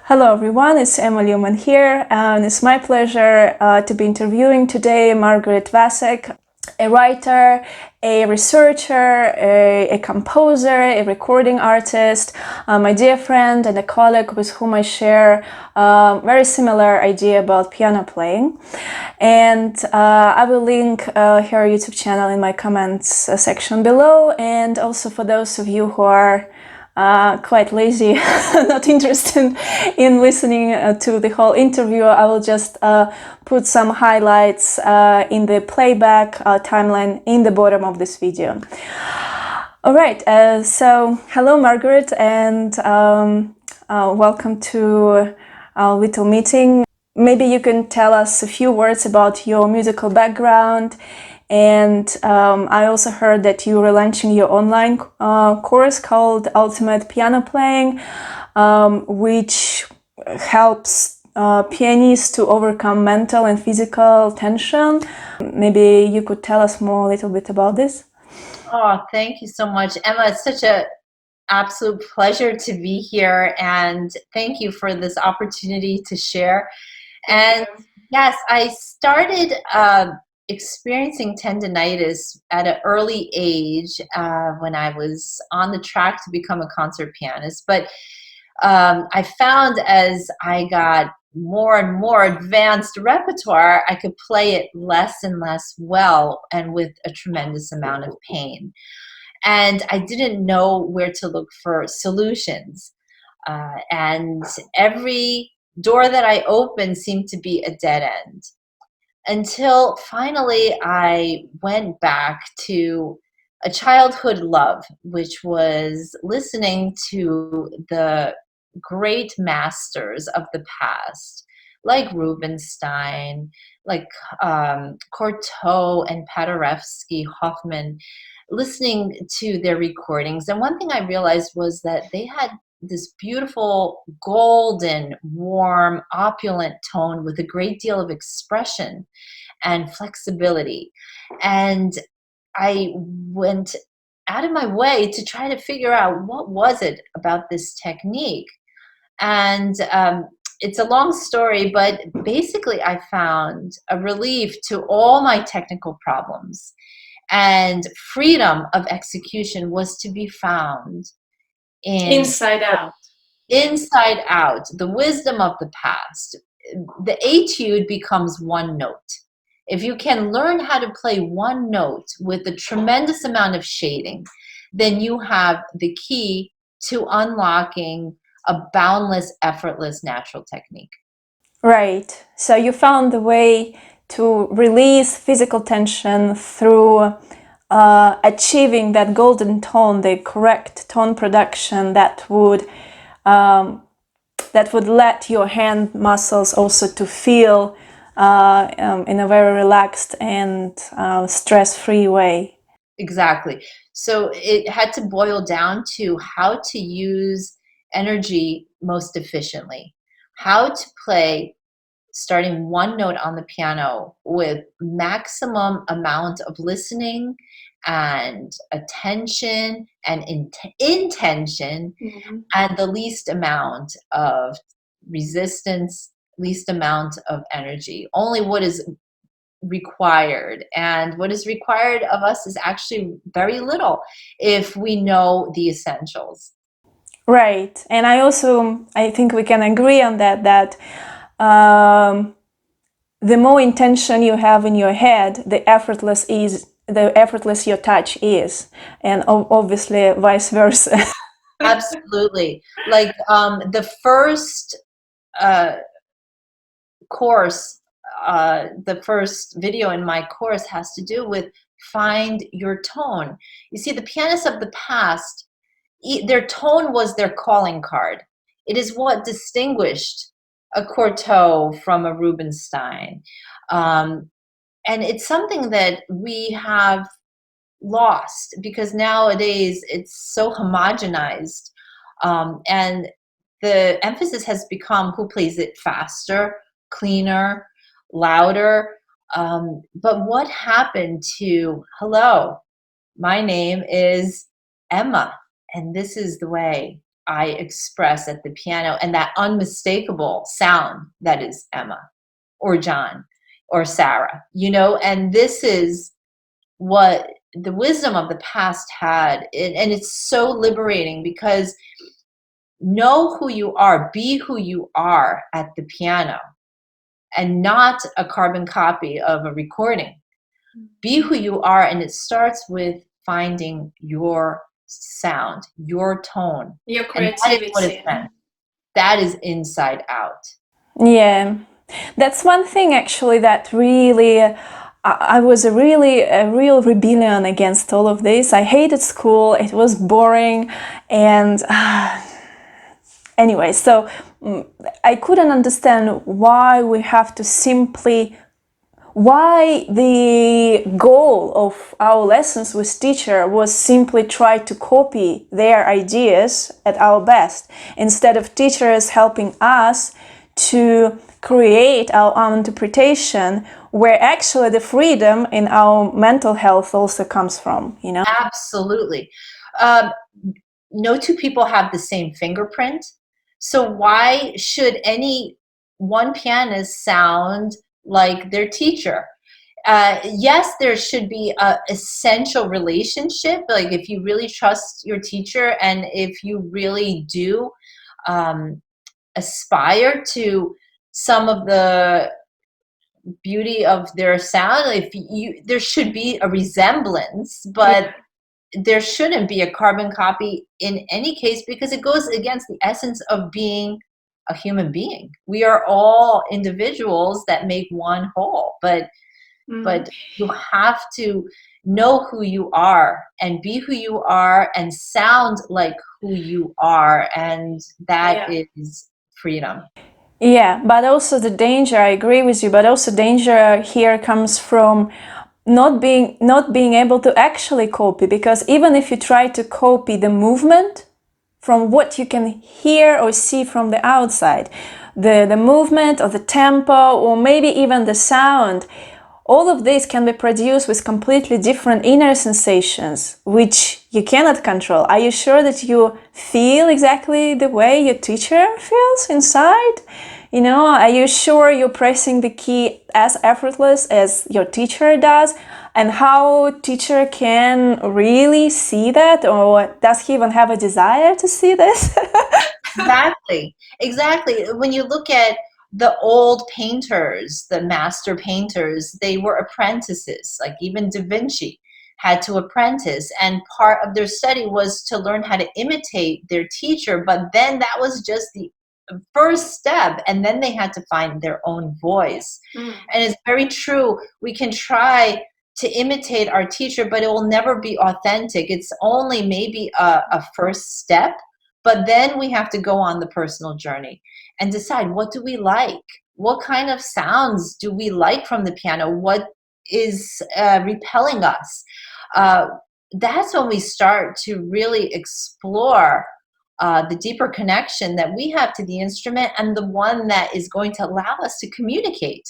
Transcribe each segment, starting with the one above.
Hello everyone, it's Emma Luman here, and it's my pleasure to be interviewing today Margaret Wacyk, a writer, a researcher, a composer, a recording artist, my dear friend and a colleague with whom I share a very similar idea about piano playing. And I will link her YouTube channel in my comments section below, and also for those of you who are quite lazy, not interested in listening to the whole interview, I will just put some highlights in the playback timeline in the bottom of this video. All right, so hello Margaret, and welcome to our little meeting. Maybe you can tell us a few words about your musical background. And I also heard that you were launching your online course called Ultimate Piano Playing, which helps pianists to overcome mental and physical tension. Maybe you could tell us more a little bit about this? Oh, thank you so much, Emma. It's such an absolute pleasure to be here, and thank you for this opportunity to share. And yes, I started experiencing tendinitis at an early age when I was on the track to become a concert pianist. But I found as I got more and more advanced repertoire, I could play it less and less well and with a tremendous amount of pain. And I didn't know where to look for solutions. And every door that I opened seemed to be a dead end. Until finally I went back to a childhood love, which was listening to the great masters of the past, like Rubinstein, like Cortot and Paderewski, Hoffman, listening to their recordings. And one thing I realized was that they had this beautiful, golden, warm, opulent tone with a great deal of expression and flexibility. And I went out of my way to try to figure out what was it about this technique. And it's a long story, but basically I found a relief to all my technical problems. And freedom of execution was to be found in Inside Out. inside out, the wisdom of the past. The etude becomes one note. If you can learn how to play one note with a tremendous amount of shading, then you have the key to unlocking a boundless, effortless, natural technique. Right. So you found the way to release physical tension through achieving that golden tone, the correct tone production that would let your hand muscles also to feel in a very relaxed and stress-free way. Exactly. So it had to boil down to how to use energy most efficiently, how to play starting one note on the piano with maximum amount of listening and attention and intention, and the least amount of resistance, least amount of energy. Only what is required, and what is required of us is actually very little if we know the essentials. Right. And I think we can agree on that the more intention you have in your head, the effortless your touch is, and obviously vice versa. Absolutely. Like the first course, the first video in my course has to do with find your tone. You see, the pianists of the past, their tone was their calling card. It is what distinguished a Cortot from a Rubinstein. And it's something that we have lost because nowadays it's so homogenized. And the emphasis has become who plays it faster, cleaner, louder. But what happened to, hello, my name is Emma, and this is the way I express at the piano, and that unmistakable sound that is Emma or John or Sarah, and this is what the wisdom of the past had. And it's so liberating because know who you are, be who you are at the piano, and not a carbon copy of a recording. Be who you are, and it starts with finding your sound, your tone. Your And that is what creativity. it's meant. That is inside out. Yeah, that's one thing actually that really, I was a real rebellion against all of this. I hated school, it was boring, and anyway, so I couldn't understand why we have to simply, why the goal of our lessons with teacher was simply try to copy their ideas at our best, instead of teachers helping us to create our own interpretation, where actually the freedom in our mental health also comes from, Absolutely. No two people have the same fingerprint. So why should any one pianist sound like their teacher? Yes, there should be a essential relationship. Like if you really trust your teacher, and if you really do aspire to some of the beauty of their sound, there should be a resemblance, but there shouldn't be a carbon copy in any case, because it goes against the essence of being a human being. We are all individuals that make one whole, but you have to know who you are and be who you are and sound like who you are, and that is freedom. Yeah, but also the danger, I agree with you, but also danger here comes from not being able to actually copy, because even if you try to copy the movement from what you can hear or see from the outside, the movement or the tempo or maybe even the sound, all of this can be produced with completely different inner sensations, which you cannot control. Are you sure that you feel exactly the way your teacher feels inside? Are you sure you're pressing the key as effortless as your teacher does? And how teacher can really see that? Or does he even have a desire to see this? Exactly. When you look at the old painters, the master painters, they were apprentices. Like even Da Vinci had to apprentice, and part of their study was to learn how to imitate their teacher, but then that was just the first step, and then they had to find their own voice. And it's very true, we can try to imitate our teacher, but it will never be authentic. It's only maybe a first step, but then we have to go on the personal journey and decide, what do we like? What kind of sounds do we like from the piano? What is repelling us? That's when we start to really explore the deeper connection that we have to the instrument, and the one that is going to allow us to communicate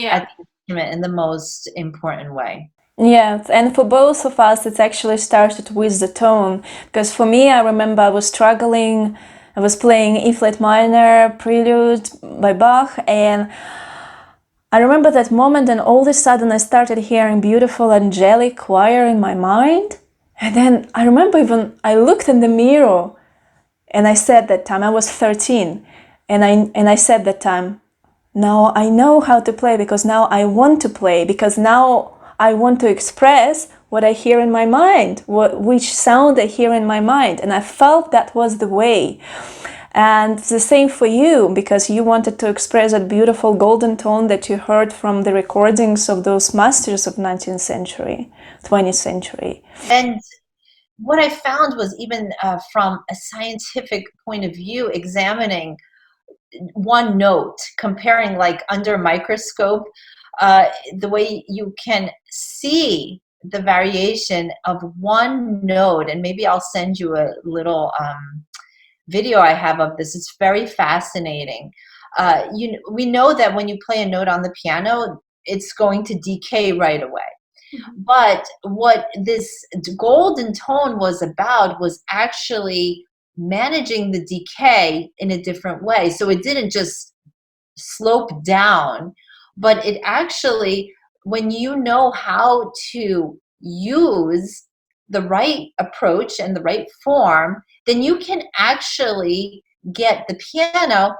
at the instrument in the most important way. Yeah, and for both of us, it actually started with the tone. Because for me, I remember I was struggling. I was playing E-flat minor prelude by Bach, and I remember that moment, and all of a sudden I started hearing beautiful angelic choir in my mind. And then I remember even I looked in the mirror, and I said that time, I was 13, and I said that time, now I know how to play, because now I want to play, because now I want to express what I hear in my mind, which sound I hear in my mind. And I felt that was the way. And the same for you, because you wanted to express that beautiful golden tone that you heard from the recordings of those masters of 19th century, 20th century. And what I found was, even from a scientific point of view, examining one note, comparing like under a microscope, the way you can see the variation of one note. And maybe I'll send you a little video I have of this. It's very fascinating. We know that when you play a note on the piano, it's going to decay right away. But what this golden tone was about was actually managing the decay in a different way. So it didn't just slope down, but it actually, when you know how to use the right approach and the right form, then you can actually get the piano,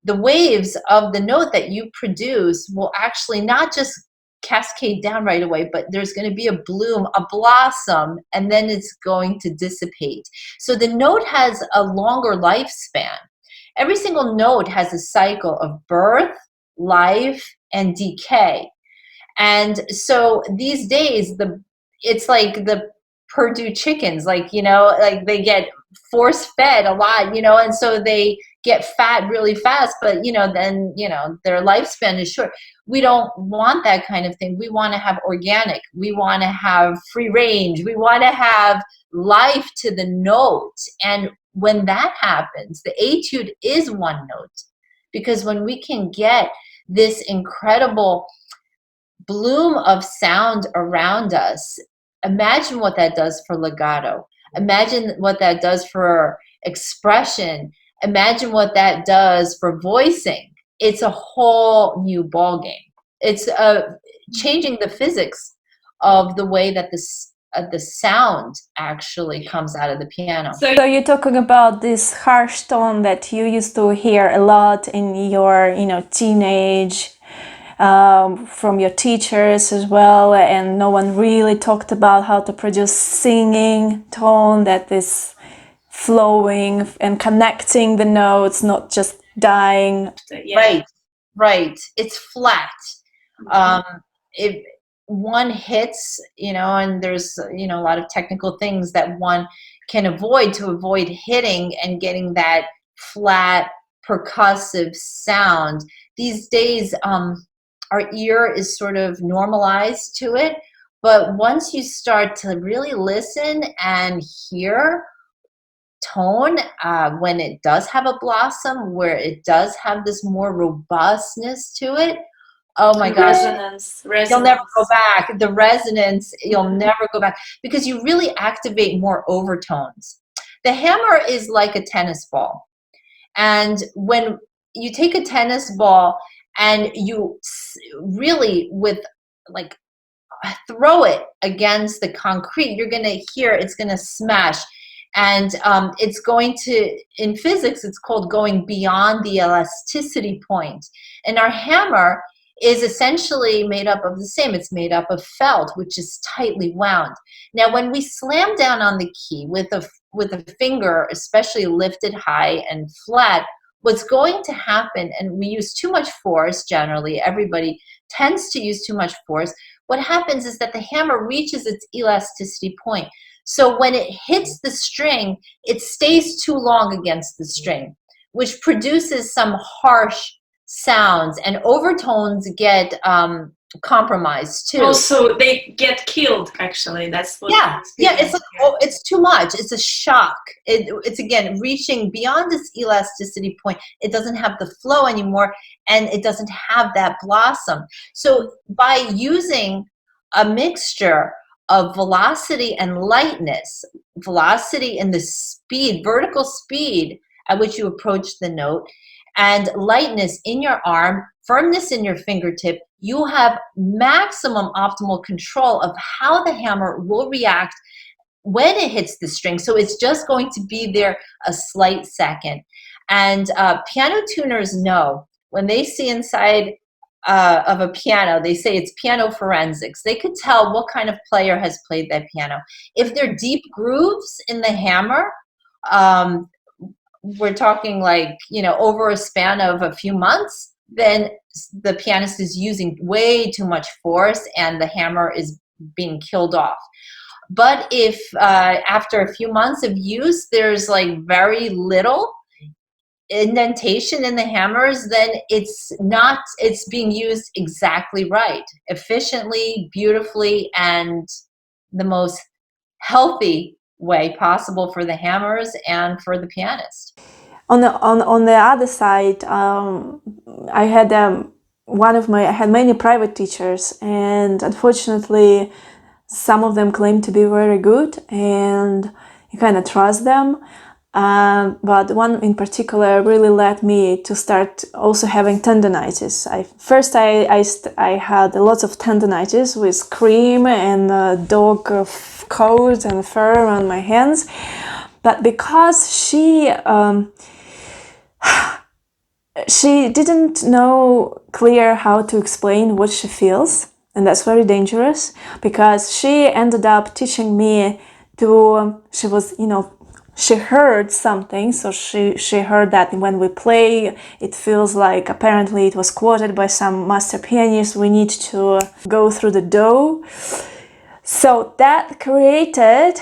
the waves of the note that you produce will actually not just cascade down right away, but there's going to be a bloom, a blossom, and then it's going to dissipate. So the note has a longer lifespan. Every single note has a cycle of birth, life, and decay. And so these days, it's like the Purdue chickens, like, like they get force fed a lot, and so they get fat really fast, but, then, their lifespan is short. We don't want that kind of thing. We want to have organic. We want to have free range. We want to have life to the note. And when that happens, the etude is one note, because when we can get this incredible bloom of sound around us, imagine what that does for legato. Imagine what that does for expression. Imagine what that does for voicing. It's a whole new ballgame. It's changing the physics of the way that the sound actually comes out of the piano. So you're talking about this harsh tone that you used to hear a lot in your, teenage, from your teachers as well, and no one really talked about how to produce singing tone that is flowing and connecting the notes, not just dying. Right. It's flat. If one hits, and there's, a lot of technical things that one can avoid to avoid hitting and getting that flat percussive sound. These days, our ear is sort of normalized to it, but once you start to really listen and hear tone, when it does have a blossom, where it does have this more robustness to it, oh my gosh, resonance. You'll never go back. The resonance, you'll never go back, because you really activate more overtones. The hammer is like a tennis ball. And when you take a tennis ball and you really throw it against the concrete, you're going to hear it's going to smash. And it's going to, in physics, it's called going beyond the elasticity point. And our hammer is essentially made up of the same. It's made up of felt, which is tightly wound. Now, when we slam down on the key with a finger, especially lifted high and flat, what's going to happen, and we use too much force generally, everybody tends to use too much force, what happens is that the hammer reaches its elasticity point. So when it hits the string, it stays too long against the string, which produces some harsh sounds, and overtones get compromised too. Also, they get killed, actually. That's what. Yeah. It's like, it's too much. It's a shock. It's again reaching beyond this elasticity point. It doesn't have the flow anymore, and it doesn't have that blossom. So by using a mixture of velocity and lightness, velocity in the speed, vertical speed at which you approach the note, and lightness in your arm, firmness in your fingertip, you have maximum optimal control of how the hammer will react when it hits the string. So it's just going to be there a slight second. And piano tuners know, when they see inside of a piano, they say it's piano forensics. They could tell what kind of player has played that piano. If there are deep grooves in the hammer, we're talking like, over a span of a few months, then the pianist is using way too much force and the hammer is being killed off. But if after a few months of use, there's like very little indentation in the hammers, then it's being used exactly right, efficiently, beautifully, and the most healthy way possible for the hammers and for the pianist. On the other side, I had I had many private teachers, and unfortunately, some of them claim to be very good, and you kind of trust them. But one in particular really led me to start also having tendinitis. I had lots of tendinitis with cream and dog coat and fur on my hands. But because she didn't know clear how to explain what she feels, and that's very dangerous, because she ended up teaching me she heard something, so she heard that when we play, it feels like, apparently it was quoted by some master pianist, we need to go through the dough. So that created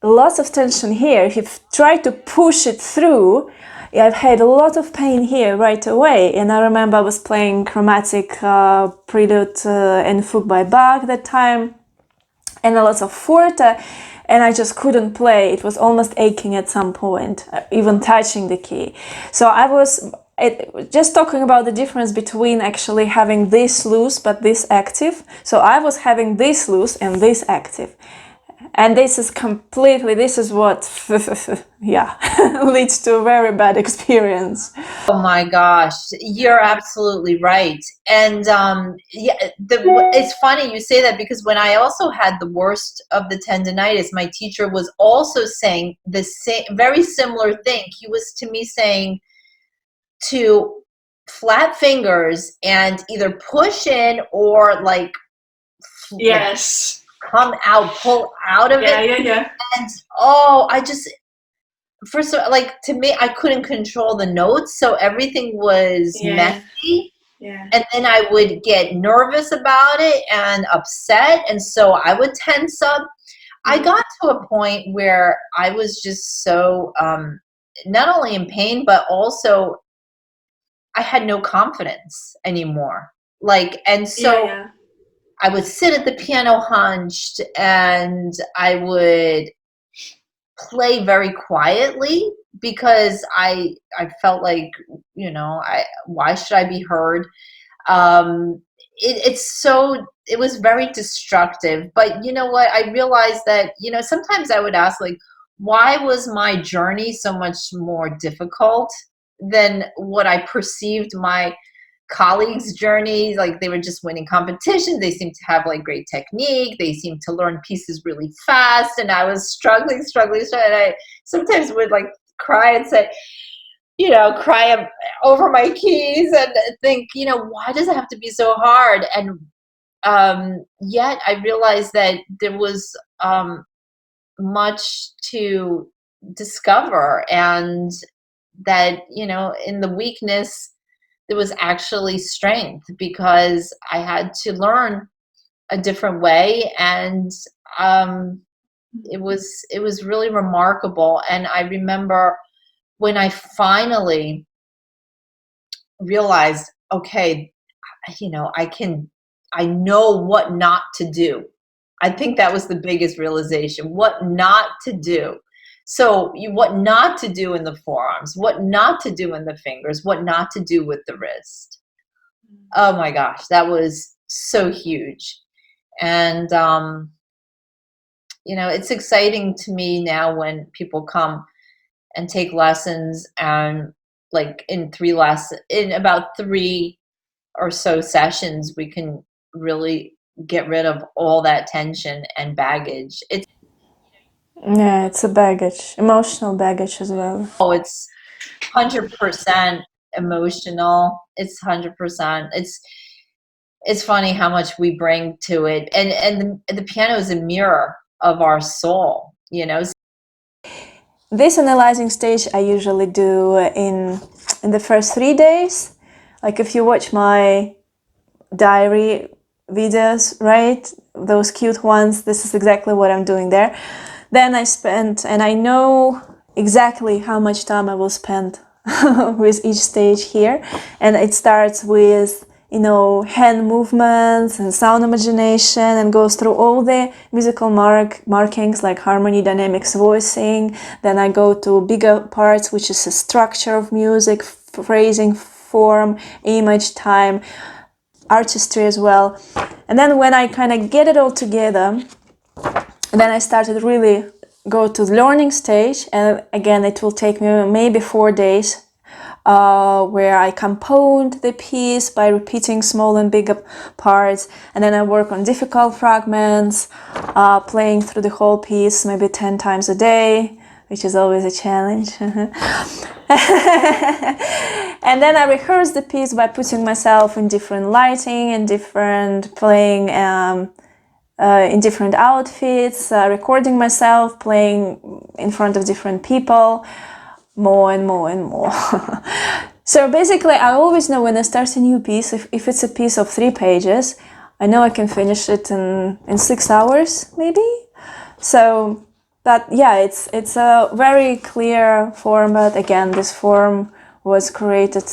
lots of tension here. If you try to push it through, I've had a lot of pain here right away. And I remember I was playing chromatic prelude and fugue by Bach that time, and a lot of forte, and I just couldn't play. It was almost aching at some point, even touching the key. So I was just talking about the difference between actually having this loose but this active. So I was having this loose and this active. And this is what, leads to a very bad experience. Oh my gosh, you're absolutely right. And it's funny you say that, because when I also had the worst of the tendinitis, my teacher was also saying the same, very similar thing. He was to me saying to flat fingers and either push in or like, yes, come out, pull out of it. Yeah. And I just, first of all, like, to me, I couldn't control the notes, so everything was messy. Yeah. And then I would get nervous about it and upset, and so I would tense up. I got to a point where I was just so not only in pain, but also I had no confidence anymore. Like, and so I would sit at the piano hunched, and I would play very quietly, because I felt like, why should I be heard? It was very destructive. But you know what? I realized that, sometimes I would ask, like, why was my journey so much more difficult than what I perceived my colleagues' journeys? Like, they were just winning competitions. They seemed to have like great technique. They seemed to learn pieces really fast. And I was struggling. And I sometimes would like cry and say, cry over my keys and think, why does it have to be so hard? And yet I realized that there was much to discover, and that, in the weakness, there was actually strength, because I had to learn a different way. And it was really remarkable. And I remember when I finally realized, okay, I know what not to do. I think that was the biggest realization, what not to do. So what not to do in the forearms, what not to do in the fingers, what not to do with the wrist. Oh my gosh, that was so huge. And, it's exciting to me now when people come and take lessons, and like in about 3 or so sessions, we can really get rid of all that tension and baggage. It's a baggage, emotional baggage as well. It's 100% emotional. It's 100%. It's funny how much we bring to it, and the piano is a mirror of our soul. This analyzing stage I usually do in the first 3 days. Like, if you watch my diary videos, right? Those cute ones, this is exactly what I'm doing there. Then and I know exactly how much time I will spend with each stage here. And it starts with, hand movements and sound imagination, and goes through all the musical markings like harmony, dynamics, voicing. Then I go to bigger parts, which is the structure of music, phrasing, form, image, time, artistry as well. And then when I kind of get it all together, then I started really go to the learning stage, and again it will take me maybe 4 days, where I compound the piece by repeating small and big parts, and then I work on difficult fragments, playing through the whole piece maybe 10 times a day, which is always a challenge. And then I rehearse the piece by putting myself in different lighting and different playing in different outfits, recording myself playing in front of different people, more and more and more. So basically, I always know when I start a new piece, if it's a piece of 3 pages, I know I can finish it in 6 hours, maybe. So, but yeah, it's a very clear format. Again, this form was created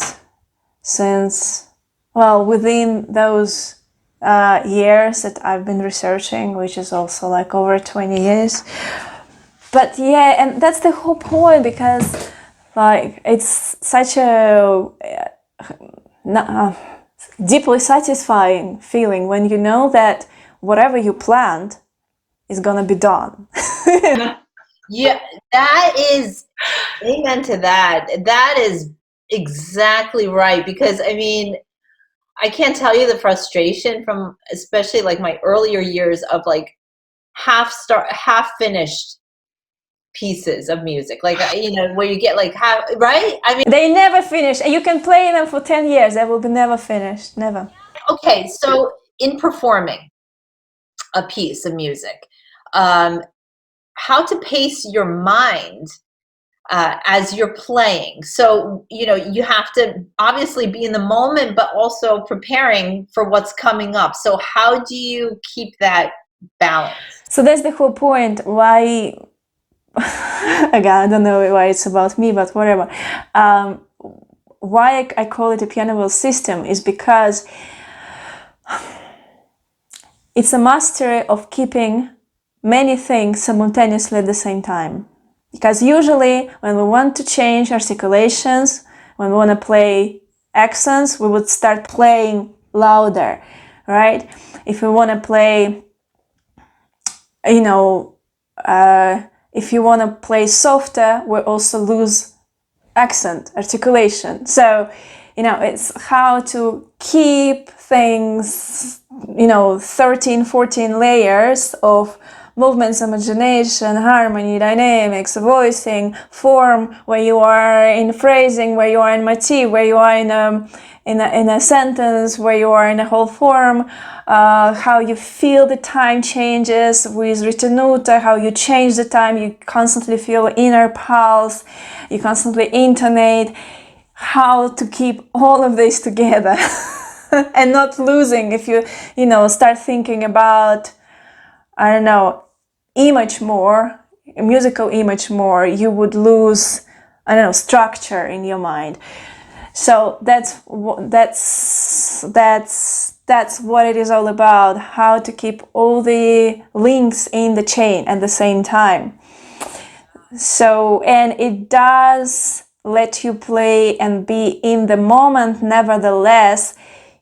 since, well, within those years that I've been researching, which is also like over 20 years. But yeah, and that's the whole point, because like it's such a deeply satisfying feeling when you know that whatever you planned is gonna be done. Yeah, that is, amen to that. That is exactly right. Because I mean, I can't tell you the frustration from especially like my earlier years of like half finished pieces of music, like you know, where you get like half, right? I mean, they never finish, and you can play them for 10 years, they will be never finished, never. Okay, so in performing a piece of music, how to pace your mind as you're playing. So, you know, you have to obviously be in the moment, but also preparing for what's coming up. So how do you keep that balance? So that's the whole point why, again, I don't know why it's about me, but whatever. Why I call it a PianoWell system is because it's a mastery of keeping many things simultaneously at the same time. Because usually when we want to change articulations, when we want to play accents, we would start playing louder, right? If we want to play, you know, if you want to play softer, we also lose accent, articulation. So, you know, it's how to keep things, you know, 13, 14 layers of movements, imagination, harmony, dynamics, voicing, form, where you are in phrasing, where you are in motif, where you are in a sentence, where you are in a whole form, how you feel the time changes with ritenuta, how you change the time, you constantly feel inner pulse, you constantly intonate, how to keep all of this together and not losing. If you know, start thinking about, I don't know, image more, musical image more, you would lose, I don't know, structure in your mind. So that's what it is all about, how to keep all the links in the chain at the same time. So, and it does let you play and be in the moment. Nevertheless,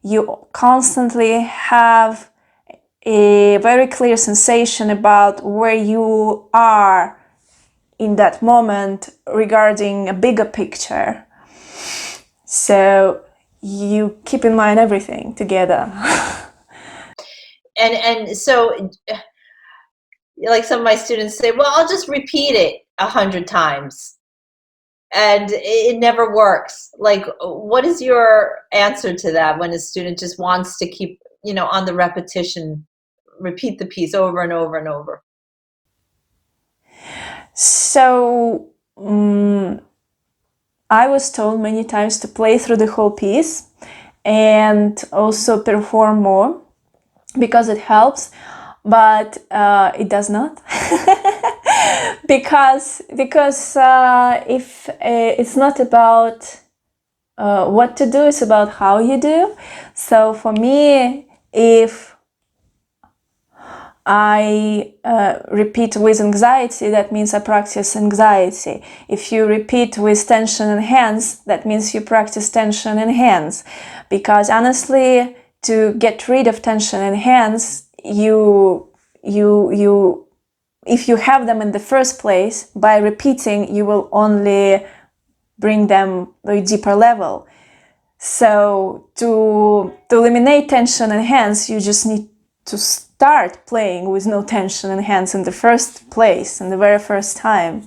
you constantly have a very clear sensation about where you are in that moment regarding a bigger picture. So you keep in mind everything together. And so, like some of my students say, well, I'll just repeat it 100 times. And it never works. Like, what is your answer to that when a student just wants to keep, you know, on the repetition, repeat the piece over and over and over? So I was told many times to play through the whole piece and also perform more because it helps, but it does not. because if it's not about what to do, it's about how you do. So for me, if I repeat with anxiety, that means I practice anxiety. If you repeat with tension in hands, that means you practice tension in hands. Because honestly, to get rid of tension in hands, you if you have them in the first place, by repeating, you will only bring them to a deeper level. So to eliminate tension in hands, you just need to start playing with no tension in hands in the first place, in the very first time.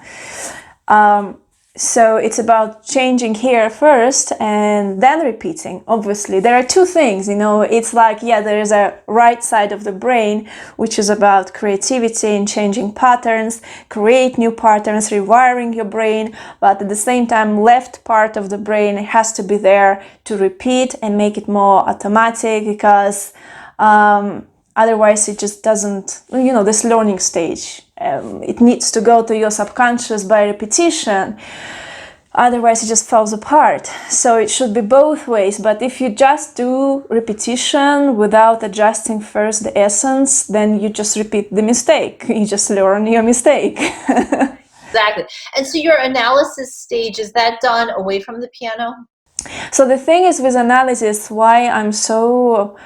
So it's about changing here first and then repeating. Obviously, there are two things, it's like, there is a right side of the brain, which is about creativity and changing patterns, create new patterns, rewiring your brain. But at the same time, left part of the brain has to be there to repeat and make it more automatic, because otherwise it just doesn't, this learning stage. It needs to go to your subconscious by repetition. Otherwise it just falls apart. So it should be both ways. But if you just do repetition without adjusting first the essence, then you just repeat the mistake. You just learn your mistake. Exactly. And so your analysis stage, is that done away from the piano? So the thing is with analysis, why I'm so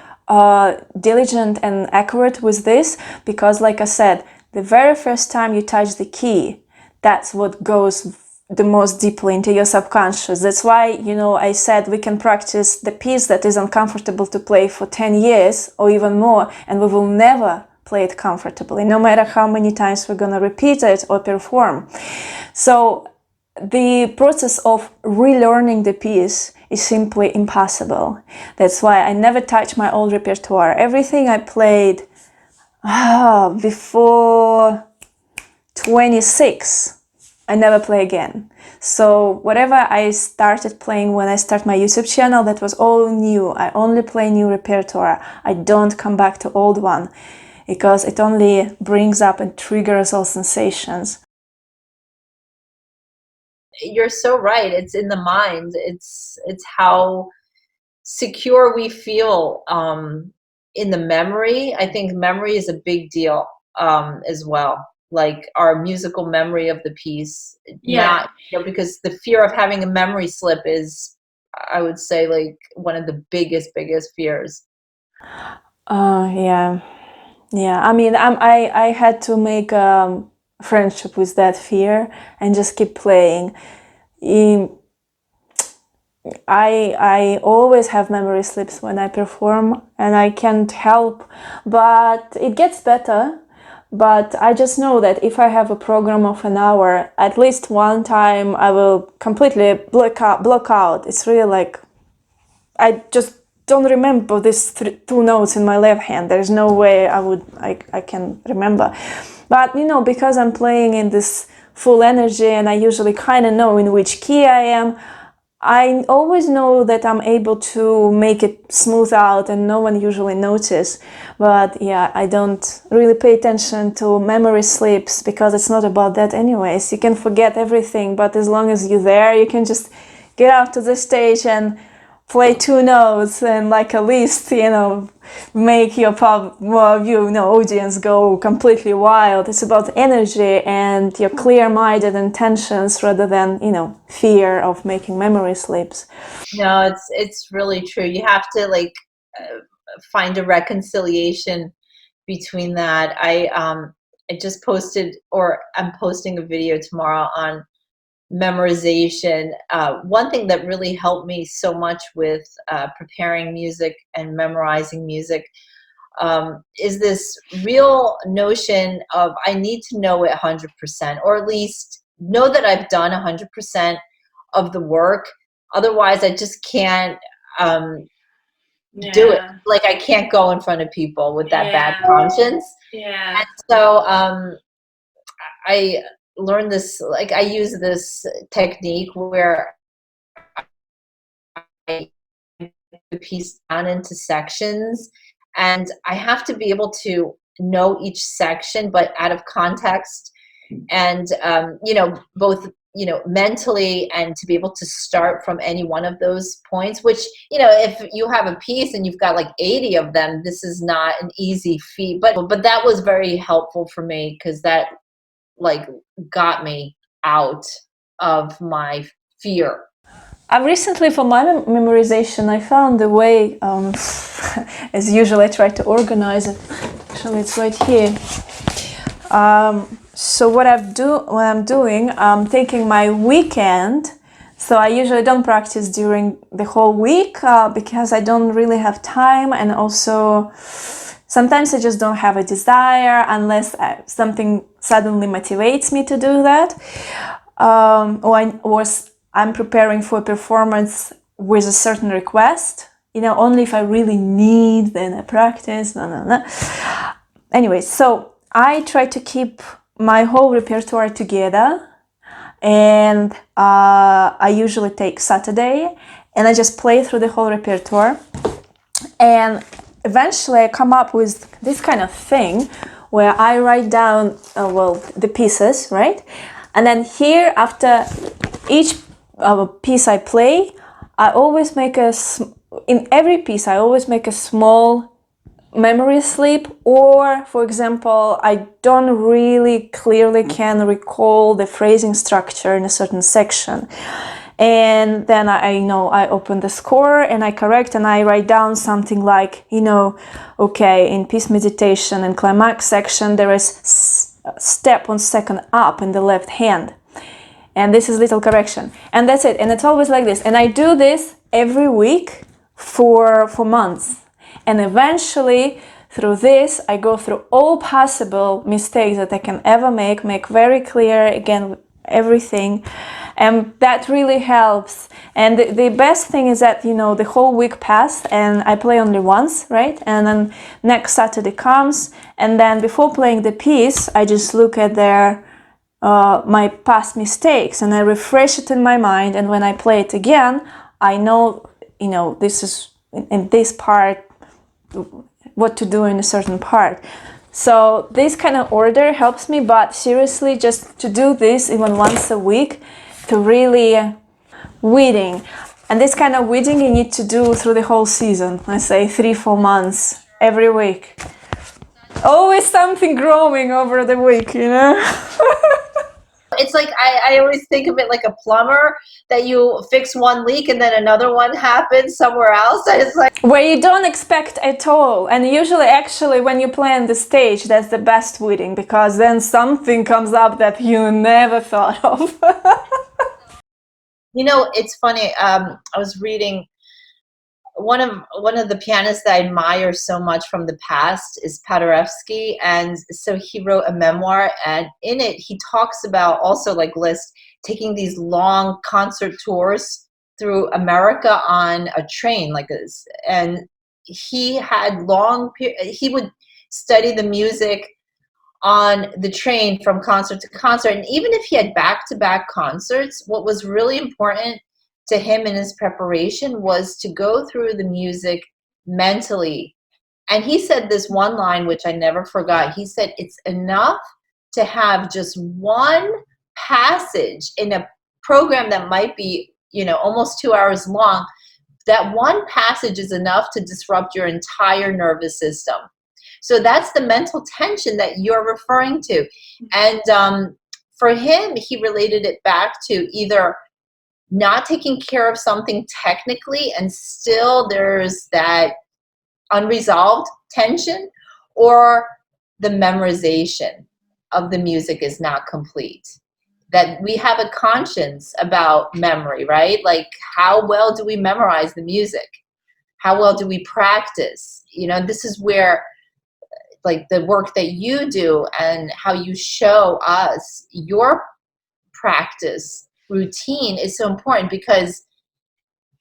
diligent and accurate with this, because like I said, the very first time you touch the key, that's what goes the most deeply into your subconscious. That's why, I said we can practice the piece that is uncomfortable to play for 10 years or even more, and we will never play it comfortably, no matter how many times we're going to repeat it or perform. So the process of relearning the piece is simply impossible. That's why I never touch my old repertoire. Everything I played before 26, I never play again. So whatever I started playing when I start my YouTube channel, that was all new. I only play new repertoire. I don't come back to old one, because it only brings up and triggers all sensations. You're so right. It's in the mind. It's how secure we feel in the memory. I think memory is a big deal as well. Like our musical memory of the piece. Yeah. Not, because the fear of having a memory slip is, I would say, like one of the biggest fears. Yeah. I mean, I had to make friendship with that fear and just keep playing. I always have memory slips when I perform, and I can't help, but it gets better. But I just know that if I have a program of an hour, at least one time I will completely block out. It's really like, I just don't remember these two notes in my left hand. There's no way I can remember. But because I'm playing in this full energy, and I usually kind of know in which key I am, I always know that I'm able to make it smooth out, and no one usually notices. But yeah, I don't really pay attention to memory slips, because it's not about that anyways. You can forget everything, but as long as you're there, you can just get out to the stage and play two notes, and like at least, make your audience go completely wild. It's about energy and your clear-minded intentions rather than, fear of making memory slips. No, it's really true. You have to find a reconciliation between that. I just posted, or I'm posting a video tomorrow on memorization. One thing that really helped me so much with preparing music and memorizing music is this real notion of I need to know it 100%, or at least know that I've done 100% of the work. Otherwise, I just can't do it. Like I can't go in front of people with that bad conscience. Yeah. And so I learned this, I use this technique where I break the piece down into sections, and I have to be able to know each section, but out of context, and both mentally, and to be able to start from any one of those points, which if you have a piece and you've got like 80 of them, this is not an easy feat, but that was very helpful for me, because that got me out of my fear. Recently, for my memorization, I found a way, as usual, I try to organize it. Actually, it's right here. So what I'm doing, I'm taking my weekend. So I usually don't practice during the whole week because I don't really have time, and also sometimes I just don't have a desire unless something suddenly motivates me to do that. Or I'm preparing for a performance with a certain request. Only if I really need, then I practice. Anyway, so I try to keep my whole repertoire together, and I usually take Saturday and I just play through the whole repertoire, and eventually I come up with this kind of thing where I write down the pieces, right? And then here, after each piece I play, I always make in every piece I always make a small memory slip, or for example, I don't really clearly can recall the phrasing structure in a certain section, and then I open the score and I correct and I write down something like, okay, in piece meditation and climax section there is step on second up in the left hand, and this is little correction, and that's it. And it's always like this, and I do this every week for months. And eventually, through this, I go through all possible mistakes that I can ever make very clear, again, everything. And that really helps. And the best thing is that, the whole week passed and I play only once, right? And then next Saturday comes, and then before playing the piece, I just look at my past mistakes and I refresh it in my mind. And when I play it again, I know, this is in this part, what to do in a certain part. So this kind of order helps me, but seriously, just to do this even once a week, to really weeding. And this kind of weeding you need to do through the whole season. I say 3-4 months, every week. Always something growing over the week, It's like I always think of it like a plumber, that you fix one leak and then another one happens somewhere else. And it's like where you don't expect at all. And usually, actually, when you play on the stage, that's the best weeding, because then something comes up that you never thought of. it's funny. I was reading one of the pianists that I admire so much from the past is Paderewski, and so he wrote a memoir, and in it he talks about, also like Liszt, taking these long concert tours through America on a train like this, and he had he would study the music on the train from concert to concert, and even if he had back-to-back concerts, what was really important to him in his preparation was to go through the music mentally. And he said this one line, which I never forgot. He said, it's enough to have just one passage in a program that might be, almost 2 hours long. That one passage is enough to disrupt your entire nervous system. So that's the mental tension that you're referring to. And for him, he related it back to either not taking care of something technically and still there's that unresolved tension, or the memorization of the music is not complete. That we have a conscience about memory, right? Like, how well do we memorize the music? How well do we practice? This is where, like, the work that you do and how you show us your practice routine is so important, because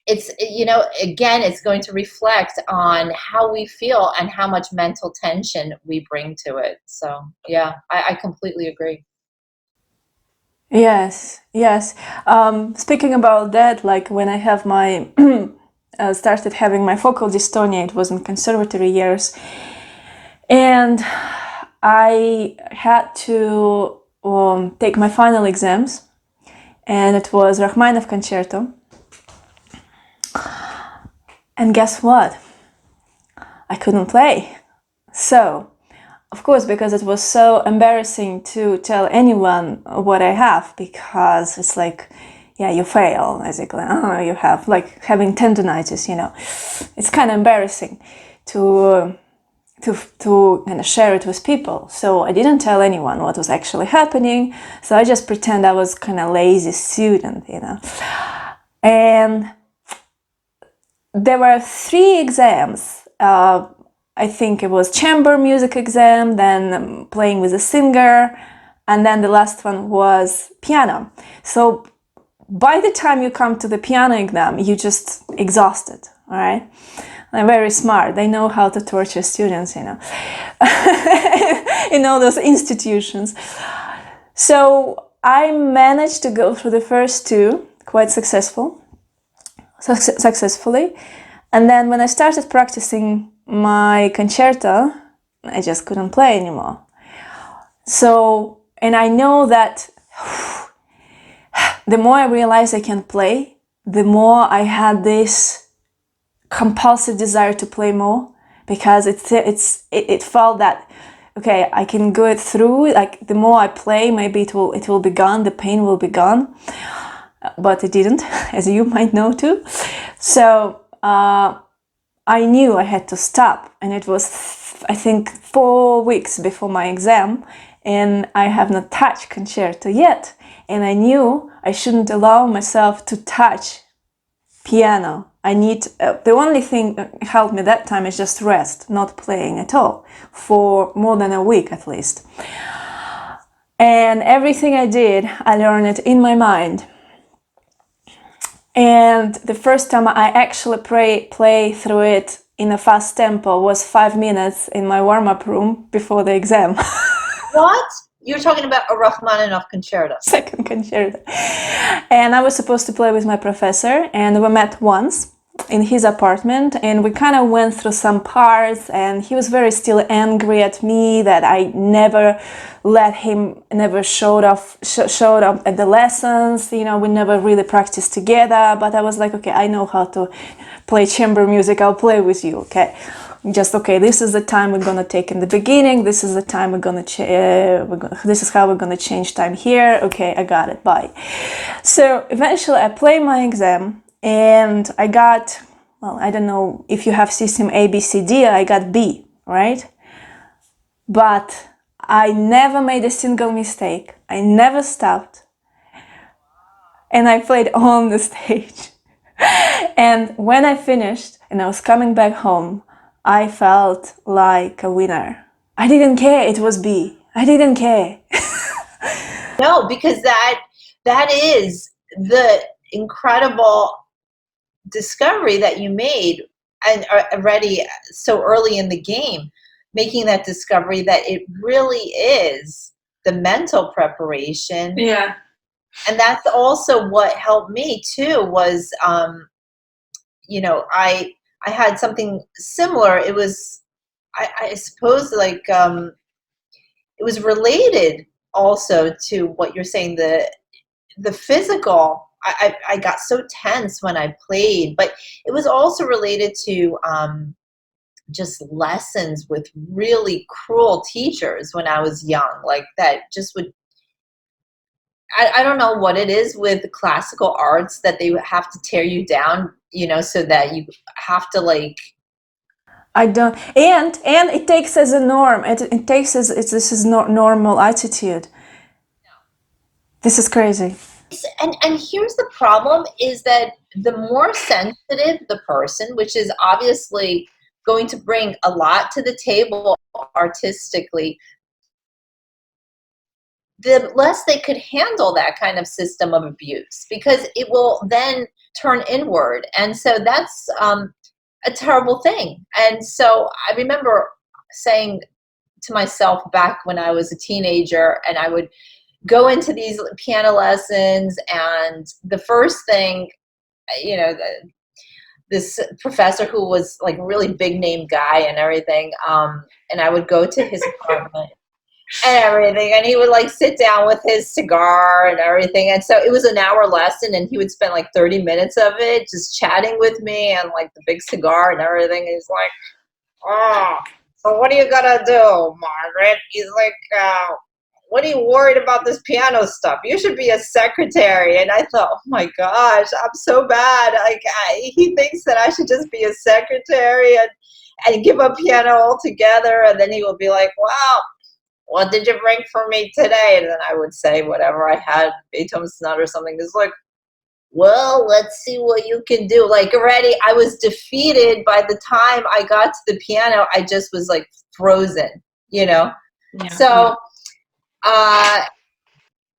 it's, again, it's going to reflect on how we feel and how much mental tension we bring to it. So yeah, I completely agree. Yes. Speaking about that, like when I have my started having my focal dystonia, it was in conservatory years, and I had to take my final exams, and it was Rachmaninoff concerto. And guess what? I couldn't play. So, of course, because it was so embarrassing to tell anyone what I have, because it's like, yeah, you fail, basically. Oh, you have, like, having tendonitis, It's kind of embarrassing to to kind of share it with people. So I didn't tell anyone what was actually happening. So I just pretend I was kind of lazy student, you know. And there were 3 exams. I think it was chamber music exam, then playing with a singer, and then the last one was piano. So by the time you come to the piano exam, you're just exhausted, all right? They're very smart. They know how to torture students, you know, in all those institutions. So I managed to go through the first 2 quite successfully. And then when I started practicing my concerto, I just couldn't play anymore. So, and I know that the more I realized I can play, the more I had this compulsive desire to play more, because it felt that, okay, I can go it through. Like the more I play, maybe it will be gone, the pain will be gone, but it didn't, as you might know too. So I knew I had to stop, and it was I think 4 weeks before my exam, and I have not touched concerto yet, and I knew I shouldn't allow myself to touch piano. I need, the only thing that helped me that time is just rest, not playing at all, for more than a week at least. And everything I did, I learned it in my mind. And the first time I actually play through it in a fast tempo was 5 minutes in my warm-up room before the exam. What? You're talking about a Rachmaninoff concerto. Second concerto. And I was supposed to play with my professor, and we met once in his apartment, and we kind of went through some parts, and he was very still angry at me that I never showed up at the lessons, you know, we never really practiced together. But I was like, okay, I know how to play chamber music, I'll play with you, okay? Just, okay, this is the time we're gonna take in the beginning, this is the time this is how we're gonna change time here, okay, I got it, bye. So eventually I played my exam, and I got, well, I don't know if you have system A, B, C, D, I got B, right? But I never made a single mistake, I never stopped, and I played on the stage. And when I finished and I was coming back home, I felt like a winner. I didn't care it was B. I didn't care. No, because that is the incredible discovery that you made, and already so early in the game, making that discovery that it really is the mental preparation. Yeah. And that's also what helped me too, was you know, I had something similar. It was, I suppose, like it was related also to what you're saying, the physical. I got so tense when I played, but it was also related to just lessons with really cruel teachers when I was young, like that just would, I don't know what it is with classical arts that they have to tear you down, you know, so that you have to like. I don't, and it takes as a norm. It takes as this is not normal attitude. This is crazy. And here's the problem, is that the more sensitive the person, which is obviously going to bring a lot to the table artistically, the less they could handle that kind of system of abuse, because it will then turn inward. And so that's a terrible thing. And so I remember saying to myself back when I was a teenager, and I would go into these piano lessons, and the first thing, you know, this professor who was like a really big name guy and everything, and I would go to his apartment and everything, and he would like sit down with his cigar and everything, and so it was an hour lesson, and he would spend like 30 minutes of it just chatting with me and like the big cigar and everything. He's like, oh, so what are you gonna do, Margaret? He's like, what are you worried about this piano stuff? You should be a secretary. And I thought, oh my gosh, I'm so bad. Like he thinks that I should just be a secretary. and give up piano altogether. And then he would be like, wow, what did you bring for me today? And then I would say whatever I had, Beethoven's Sonata or something. It's like, well, let's see what you can do. Like already I was defeated by the time I got to the piano. I just was like frozen, you know? Yeah, so,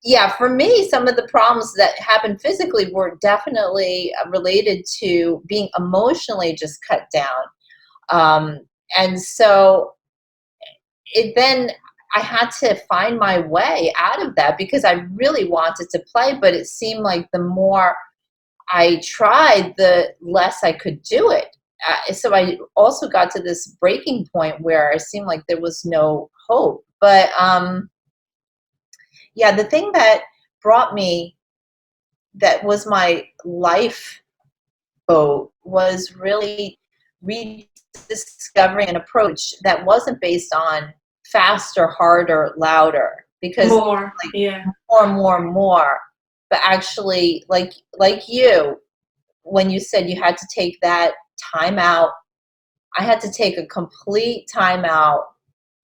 yeah, for me, some of the problems that happened physically were definitely related to being emotionally just cut down. And so then I had to find my way out of that because I really wanted to play, but it seemed like the more I tried, the less I could do it. So I also got to this breaking point where it seemed like there was no hope. But yeah, the thing that brought me, that was my life boat, was really rediscovering an approach that wasn't based on faster, harder, louder, because more, like yeah, more, but actually like you, when you said you had to take that time out, I had to take a complete time out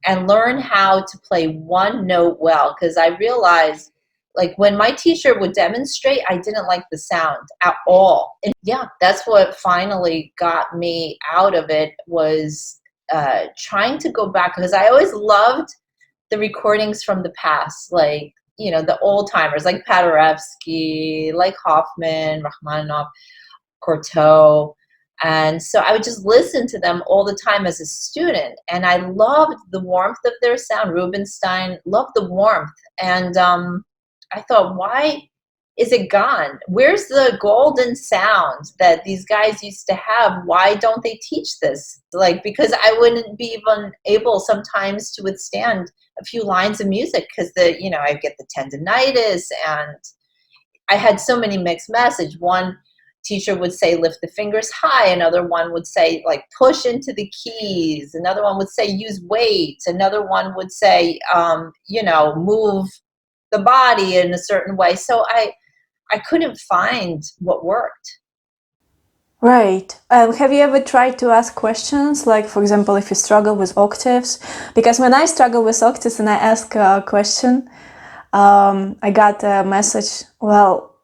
and learn how to play one note well, because I realized, like, when my teacher would demonstrate, I didn't like the sound at all. And yeah, that's what finally got me out of it, was trying to go back, because I always loved the recordings from the past, like, you know, the old timers like Paderewski, like Hoffman, Rachmaninoff, Cortot. And so I would just listen to them all the time as a student. And I loved the warmth of their sound. Rubinstein, loved the warmth. And I thought, why is it gone? Where's the golden sound that these guys used to have? Why don't they teach this? Like, because I wouldn't be even able sometimes to withstand a few lines of music, because I get the tendinitis, and I had so many mixed message. One teacher would say lift the fingers high, another one would say like push into the keys, another one would say use weight, another one would say move the body in a certain way. So I couldn't find what worked. right. Have you ever tried to ask questions, like, for example, if you struggle with octaves? Because when I struggle with octaves and I ask a question, I got a message, well,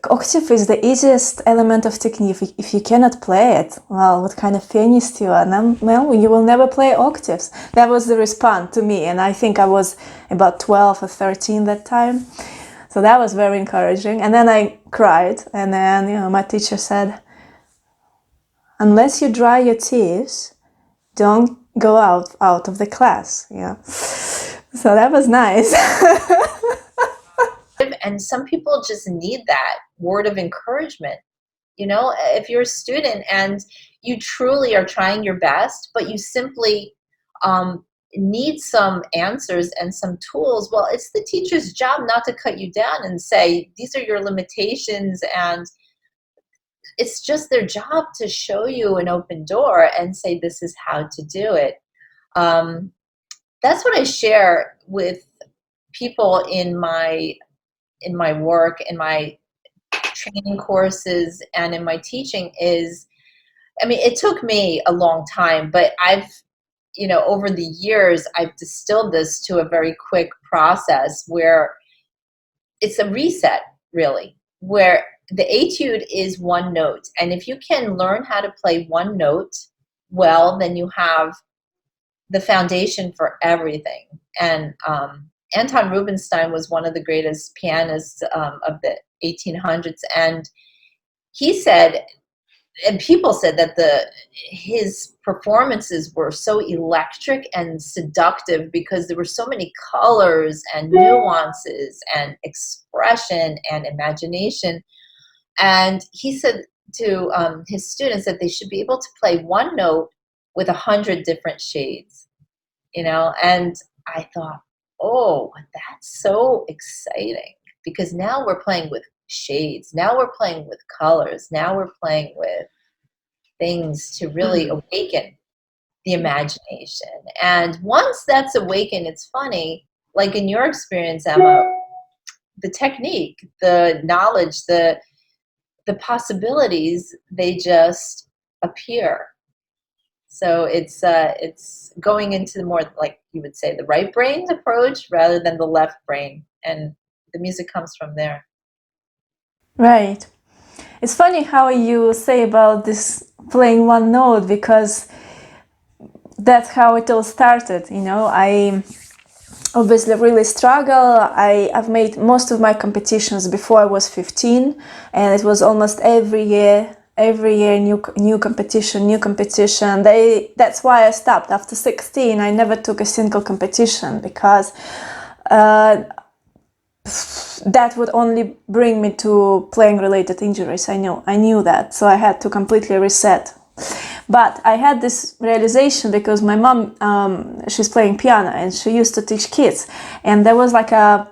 octave is the easiest element of technique. If you cannot play it, well, what kind of pianist you are? Well, you will never play octaves. That was the response to me, and I think I was about 12 or 13 that time. So that was very encouraging. And then I cried, and then my teacher said, unless you dry your tears, don't go out of the class. Yeah. So that was nice. And some people just need that word of encouragement. If you're a student and you truly are trying your best, but you simply need some answers and some tools, well, it's the teacher's job not to cut you down and say, these are your limitations, and it's just their job to show you an open door and say, this is how to do it. That's what I share with people in my work, in my training courses, and in my teaching. Is, I mean, it took me a long time, but I've, over the years, I've distilled this to a very quick process where it's a reset, really, where the etude is one note. And if you can learn how to play one note well, then you have the foundation for everything. And Anton Rubinstein was one of the greatest pianists of the 1800s. And he said, and people said, that his performances were so electric and seductive because there were so many colors and nuances and expression and imagination. And he said to his students that they should be able to play one note with 100 different shades, and I thought, oh, that's so exciting, because now we're playing with shades. Now we're playing with colors. Now we're playing with things to really awaken the imagination. And once that's awakened, it's funny, like in your experience, Emma, the technique, the knowledge, the possibilities, they just appear. So it's going into the more, like you would say, the right brain approach rather than the left brain, and the music comes from there. Right. It's funny how you say about this playing one note, because that's how it all started. You know, I obviously really struggle. I've made most of my competitions before I was 15, and it was almost every year new competition. That's why I stopped after 16. I never took a single competition, because that would only bring me to playing related injuries. I knew that, so I had to completely reset. But I had this realization because my mom, she's playing piano and she used to teach kids, and there was like a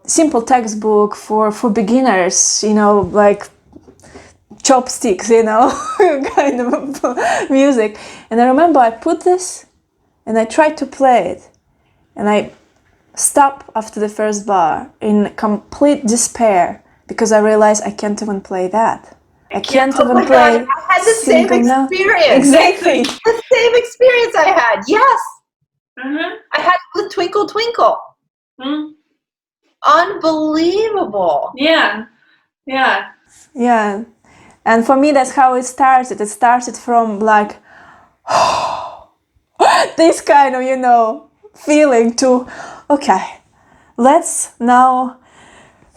simple textbook for beginners, you know, like chopsticks, you know, kind of music. And I remember I put this and I tried to play it, and I stopped after the first bar in complete despair, because I realized I can't even play that. I can't even play. God, I had the same experience. Exactly. The same experience I had. Yes. Mm-hmm. I had it with Twinkle Twinkle. Mm. Unbelievable. Yeah. Yeah. Yeah. And for me, that's how it started. It started from like this kind of, you know, feeling to, okay, let's now.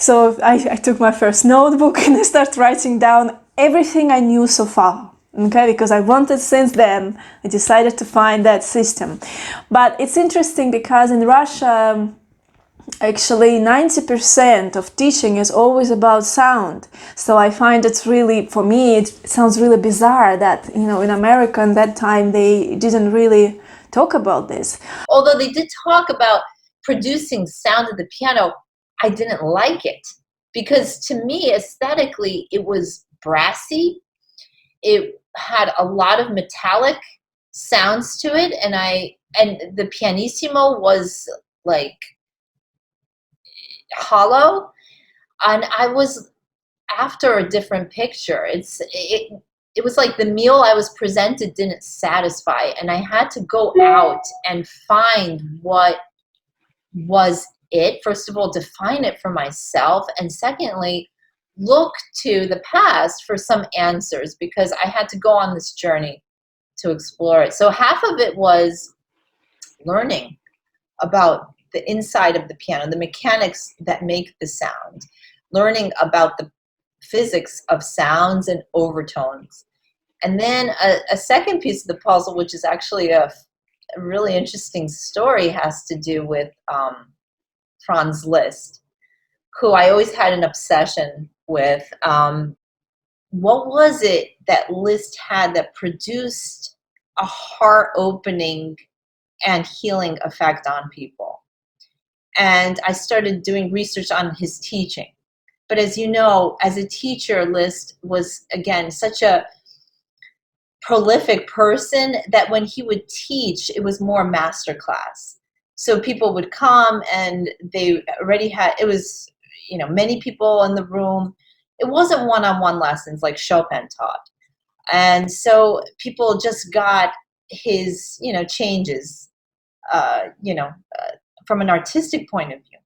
So I took my first notebook and I started writing down everything I knew so far. Okay, because I wanted since then, I decided to find that system. But it's interesting because in Russia, actually 90% of teaching is always about sound. So I find it's really, for me, it sounds really bizarre that, you know, in America at that time, they didn't really talk about this. Although they did talk about producing sound at the piano, I didn't like it, because to me, aesthetically, it was brassy. It had a lot of metallic sounds to it, and the pianissimo was like hollow, and I was after a different picture. It was like the meal I was presented didn't satisfy, and I had to go out and find what was it. First of all, define it for myself, and secondly, look to the past for some answers, because I had to go on this journey to explore it. So half of it was learning about the inside of the piano, the mechanics that make the sound, learning about the physics of sounds and overtones. And then a second piece of the puzzle, which is actually a really interesting story, has to do with Franz Liszt, who I always had an obsession with. What was it that Liszt had that produced a heart-opening and healing effect on people? And I started doing research on his teaching. But as you know, as a teacher, Liszt was, again, such a prolific person that when he would teach, it was more masterclass. So people would come and they already had, it was, you know, many people in the room. It wasn't one-on-one lessons like Chopin taught. And so people just got his, you know, changes, from an artistic point of view.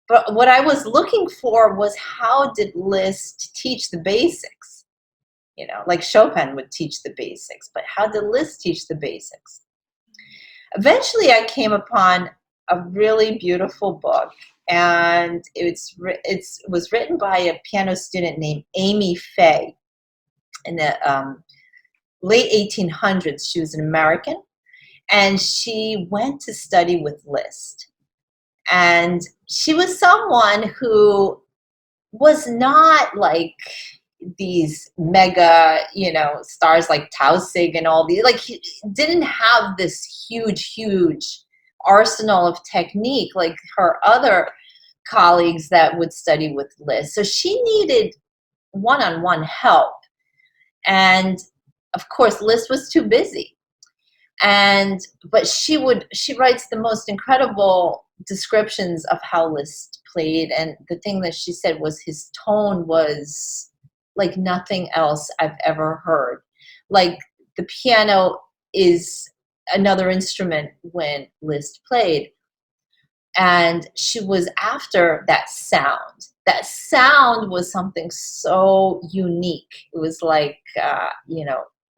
But what I was looking for was, how did Liszt teach the basics? You know, like Chopin would teach the basics, but how did Liszt teach the basics? Eventually, I came upon a really beautiful book, and it was written by a piano student named Amy Fay in the late 1800s. She was an American, and she went to study with Liszt. And she was someone who was not like these mega, you know, stars like Tausig and all these. Like, he didn't have this huge arsenal of technique like her other colleagues that would study with Liszt. So she needed one-on-one help. And of course, Liszt was too busy. But she writes the most incredible descriptions of how Liszt played, and the thing that she said was his tone was like nothing else I've ever heard. Like the piano is another instrument when Liszt played. And she was after that sound. That sound was something so unique. It was like,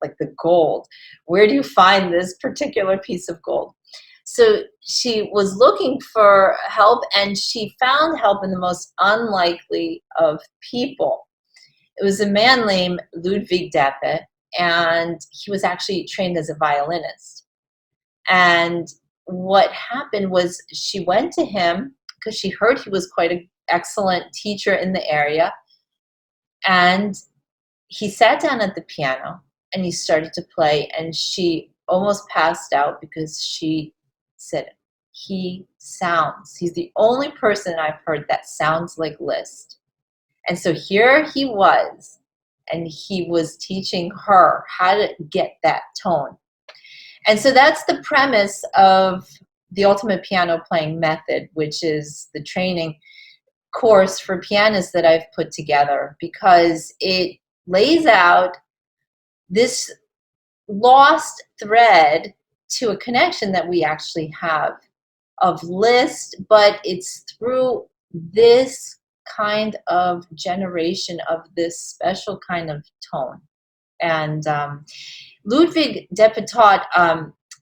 like the gold. Where do you find this particular piece of gold? So she was looking for help, and she found help in the most unlikely of people. It was a man named Ludwig Deppe, and he was actually trained as a violinist. And what happened was she went to him because she heard he was quite an excellent teacher in the area. And he sat down at the piano and he started to play, and she almost passed out because she said, he's the only person I've heard that sounds like Liszt. And so here he was, and he was teaching her how to get that tone. And so that's the premise of the Ultimate Piano Playing Method, which is the training course for pianists that I've put together, because it lays out this lost thread to a connection that we actually have of Liszt, but it's through this kind of generation of this special kind of tone. And Ludwig Deppe taught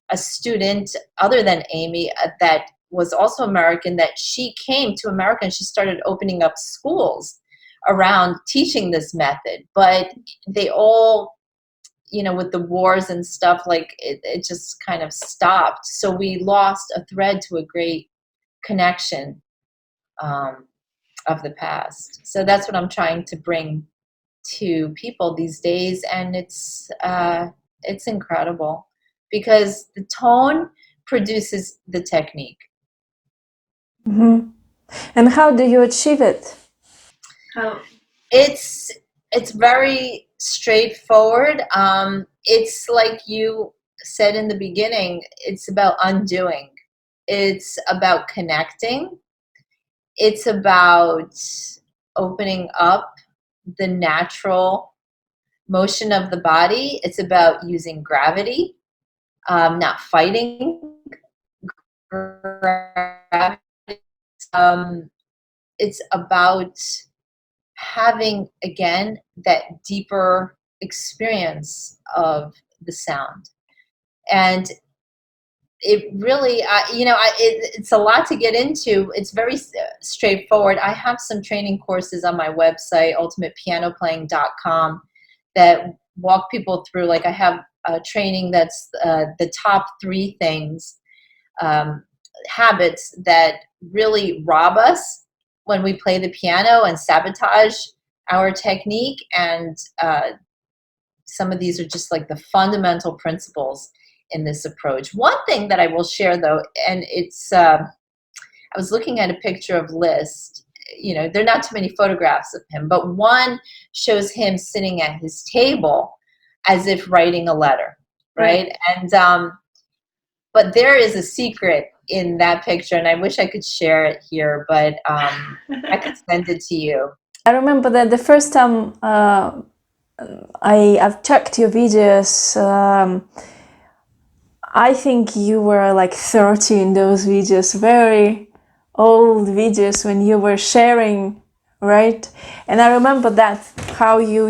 a student other than Amy that was also American, that she came to America and she started opening up schools around teaching this method. But they all, with the wars and stuff, like it just kind of stopped. So we lost a thread to a great connection of the past. So that's what I'm trying to bring to people these days, and it's incredible because the tone produces the technique. Mm-hmm. And how do you achieve it? It's very straightforward. It's like you said in the beginning, it's about undoing. It's about connecting. It's about opening up the natural motion of the body. It's about using gravity, not fighting gravity. It's about having, again, that deeper experience of the sound. And it really, it's a lot to get into. It's very straightforward. I have some training courses on my website, ultimatepianoplaying.com, that walk people through. Like I have a training that's the top 3 things, habits that really rob us when we play the piano and sabotage our technique. And some of these are just like the fundamental principles in this approach. One thing that I will share though, and it's, I was looking at a picture of Liszt. There are not too many photographs of him, but one shows him sitting at his table as if writing a letter, right? And but there is a secret in that picture, and I wish I could share it here, but I could send it to you. I remember that the first time I've checked your videos, I think you were like 30 in those videos, very old videos when you were sharing, right? And I remember that, how you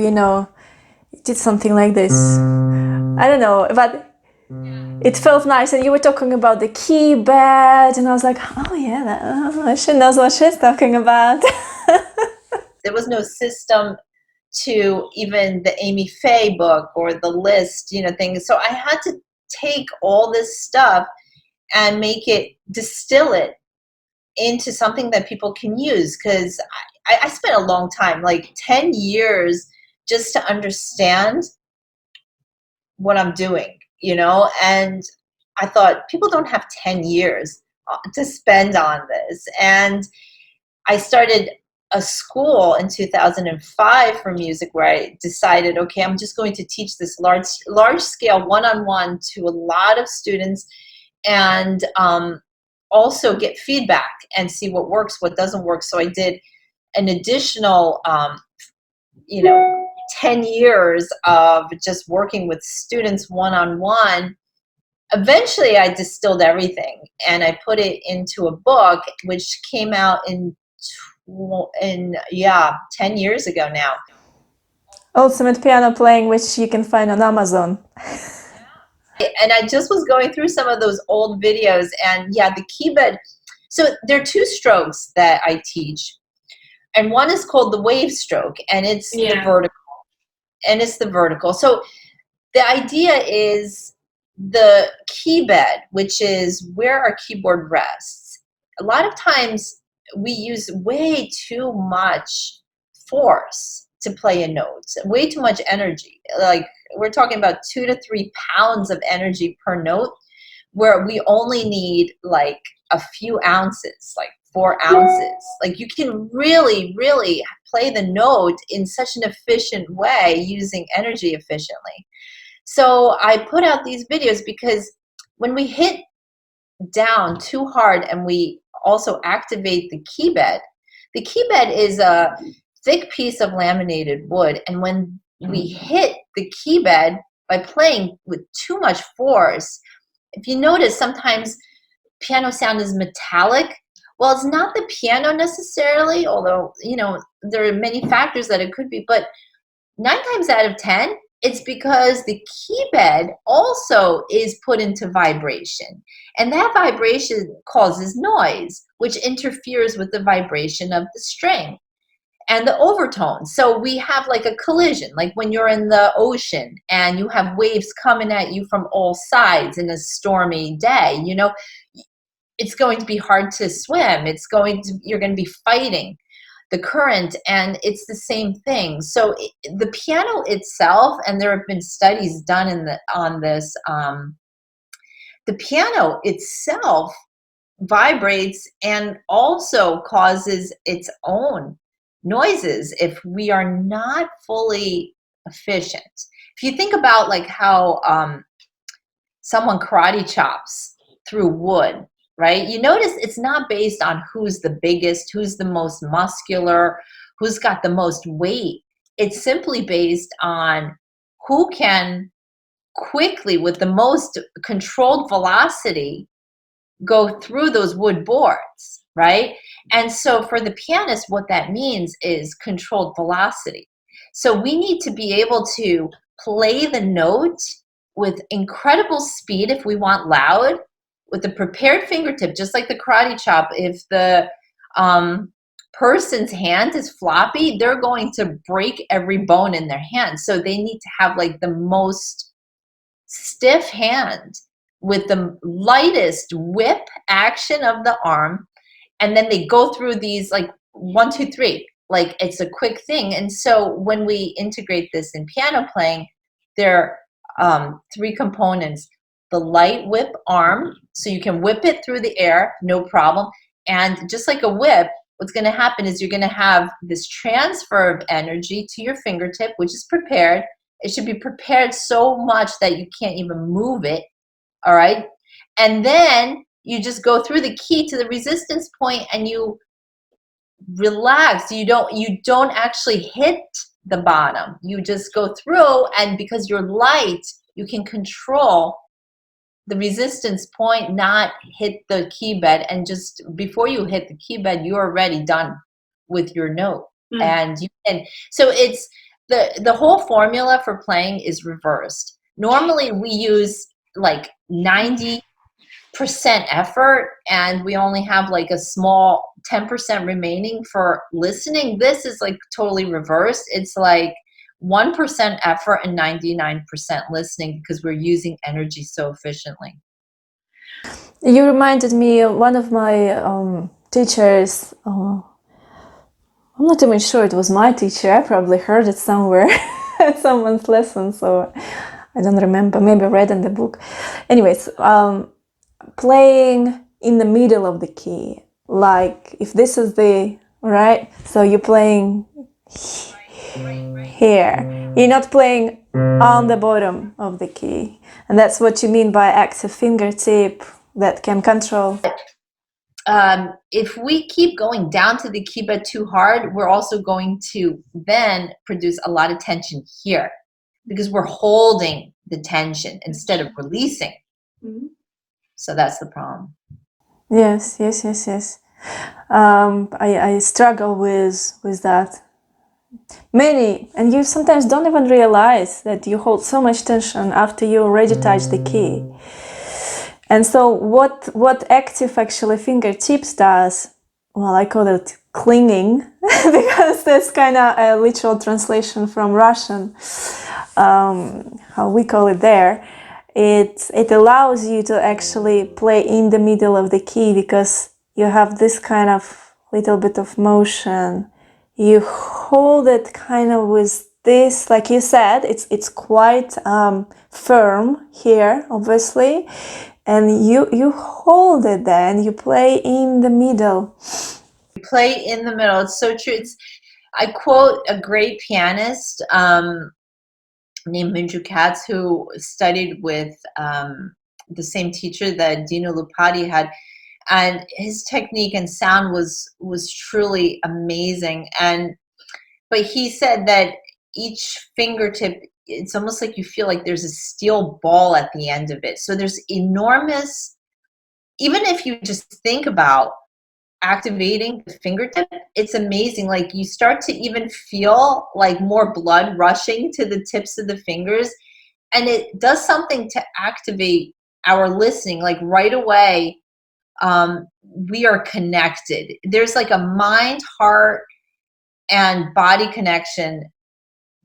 did something like this. I don't know, but it felt nice. And you were talking about the key bed, and I was like, oh yeah, she knows what she's talking about. There was no system to even the Amy Faye book or the Liszt, things. So I had to take all this stuff and distill it into something that people can use. Because I spent a long time, like 10 years, just to understand what I'm doing, and I thought people don't have 10 years to spend on this. And I started a school in 2005 for music, where I decided, okay, I'm just going to teach this large scale one-on-one to a lot of students, and also get feedback and see what works, what doesn't work. So I did an additional, 10 years of just working with students one-on-one, eventually I distilled everything and I put it into a book, which came out in 10 years ago now. Ultimate Piano Playing, which you can find on Amazon. And I just was going through some of those old videos, and yeah, the key bed. So there are two strokes that I teach, and one is called the wave stroke, and it's the vertical. So the idea is the key bed, which is where our keyboard rests. A lot of times we use way too much force to play a note, way too much energy. Like we're talking about 2 to 3 pounds of energy per note, where we only need like a few ounces, like 4 ounces. Like you can really, really play the note in such an efficient way using energy efficiently. So I put out these videos because when we hit down too hard and we also activate the key bed is a thick piece of laminated wood, and when we hit the key bed by playing with too much force, if you notice, sometimes piano sound is metallic. Well, it's not the piano necessarily, although, you know, there are many factors that it could be, but 9 times out of 10, it's because the key bed also is put into vibration. And that vibration causes noise, which interferes with the vibration of the string and the overtones. So we have like a collision, like when you're in the ocean and you have waves coming at you from all sides in a stormy day, you know, it's going to be hard to swim. You're going to be fighting the current, and it's the same thing. So the piano itself, and there have been studies done on this, the piano itself vibrates and also causes its own noises if we are not fully efficient. If you think about like how someone karate chops through wood, right? You notice it's not based on who's the biggest, who's the most muscular, who's got the most weight. It's simply based on who can quickly, with the most controlled velocity, go through those wood boards, right? And so for the pianist, what that means is controlled velocity. So we need to be able to play the note with incredible speed if we want loud, with a prepared fingertip, just like the karate chop. If the person's hand is floppy, they're going to break every bone in their hand. So they need to have like the most stiff hand with the lightest whip action of the arm. And then they go through these like 1, 2, 3, like it's a quick thing. And so when we integrate this in piano playing, there are 3 components. The light whip arm, so you can whip it through the air, no problem. And just like a whip, what's going to happen is you're going to have this transfer of energy to your fingertip, which is prepared. It should be prepared so much that you can't even move it, all right? And then you just go through the key to the resistance point and you relax. You don't actually hit the bottom. You just go through, and because you're light, you can control the resistance point, not hit the key bed, and just before you hit the key bed, you're already done with your note. And you can, so it's the whole formula for playing is reversed. Normally we use like 90% effort and we only have like a small 10% remaining for listening. This is like totally reversed. It's like 1% effort and 99% listening, because we're using energy so efficiently. You reminded me of one of my teachers. I'm not even sure it was my teacher. I probably heard it somewhere at someone's lesson, so I don't remember. Maybe I read in the book. Anyways, playing in the middle of the key, like if this is the right, so you're playing here. You're not playing on the bottom of the key. And that's what you mean by active fingertip that can control. if we keep going down to the keyboard too hard, we're also going to then produce a lot of tension here because we're holding the tension instead of releasing. Mhm. So that's the problem. Yes. I struggle with that. Many, and you sometimes don't even realize that you hold so much tension after you already touch the key. And so what active actually fingertips does, well, I call it clinging because that's kind of a literal translation from Russian, how we call it there. It allows you to actually play in the middle of the key because you have this kind of little bit of motion. You hold it kind of with this, like you said, it's quite firm here, obviously, and you hold it there and you play in the middle. You play in the middle. It's so true. I quote a great pianist named Minju Katz who studied with the same teacher that Dino Lupati had. And his technique and sound was truly amazing. But he said that each fingertip, it's almost like you feel like there's a steel ball at the end of it. So there's enormous, even if you just think about activating the fingertip, it's amazing. Like you start to even feel like more blood rushing to the tips of the fingers. And it does something to activate our listening, like right away. We are connected. There's like a mind, heart, and body connection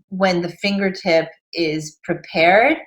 when the fingertip is prepared